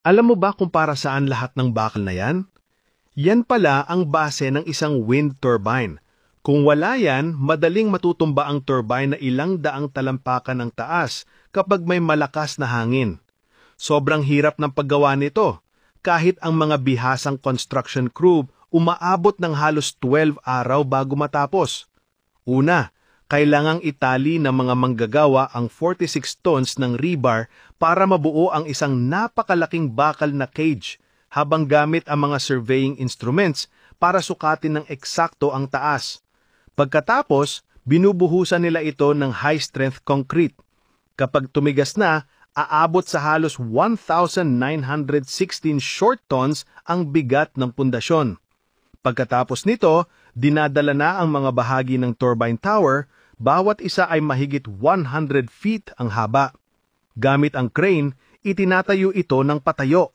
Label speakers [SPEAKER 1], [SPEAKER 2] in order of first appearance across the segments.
[SPEAKER 1] Alam mo ba kung para saan lahat ng bakal na yan? Yan pala ang base ng isang wind turbine. Kung wala yan, madaling matutumba ang turbine na ilang daang talampakan ng taas kapag may malakas na hangin. Sobrang hirap ng paggawa nito. Kahit ang mga bihasang construction crew umaabot ng halos 12 araw bago matapos. Una, kailangang itali ng mga manggagawa ang 46 tons ng rebar para mabuo ang isang napakalaking bakal na cage habang gamit ang mga surveying instruments para sukatin ng eksakto ang taas. Pagkatapos, binubuhusan nila ito ng high-strength concrete. Kapag tumigas na, aabot sa halos 1,916 short tons ang bigat ng pundasyon. Pagkatapos nito, dinadala na ang mga bahagi ng turbine tower, bawat isa ay mahigit 100 feet ang haba. Gamit ang crane, itinatayo ito ng patayo.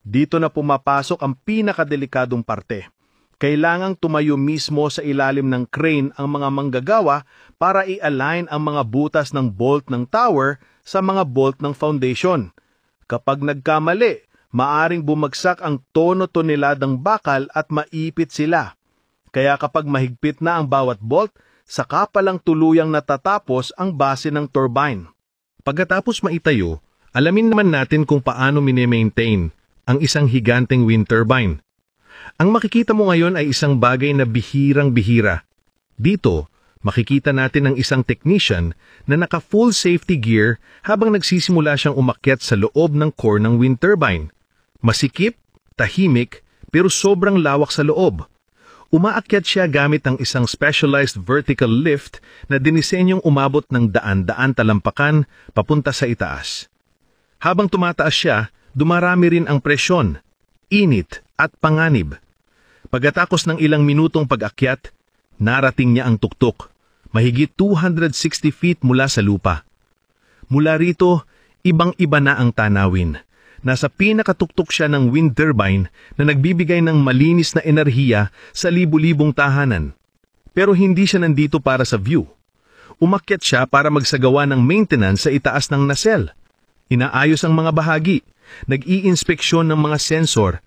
[SPEAKER 1] Dito na pumapasok ang pinakadelikadong parte. Kailangang tumayo mismo sa ilalim ng crane ang mga manggagawa para i-align ang mga butas ng bolt ng tower sa mga bolt ng foundation. Kapag nagkamali, maaring bumagsak ang tono-toneladang bakal at maipit sila. Kaya kapag mahigpit na ang bawat bolt, saka palang tuluyang natatapos ang base ng turbine. Pagkatapos maitayo, alamin naman natin kung paano mini-maintain ang isang higanteng wind turbine. Ang makikita mo ngayon ay isang bagay na bihirang-bihira. Dito, makikita natin ang isang technician na naka-full safety gear habang nagsisimula siyang umakyat sa loob ng core ng wind turbine. Masikip, tahimik, pero sobrang lawak sa loob. Umaakyat siya gamit ang isang specialized vertical lift na dinisenyong umabot ng daan-daan talampakan papunta sa itaas. Habang tumataas siya, dumarami rin ang presyon, init at panganib. Pagkatapos ng ilang minutong pag-akyat, narating niya ang tuktok, mahigit 260 feet mula sa lupa. Mula rito, ibang-iba na ang tanawin. Nasa pinakatuktok siya ng wind turbine na nagbibigay ng malinis na enerhiya sa libu-libong tahanan. Pero hindi siya nandito para sa view. Umakyat siya para magsagawa ng maintenance sa itaas ng nacelle. Inaayos ang mga bahagi, nag-i-inspeksyon ng mga sensor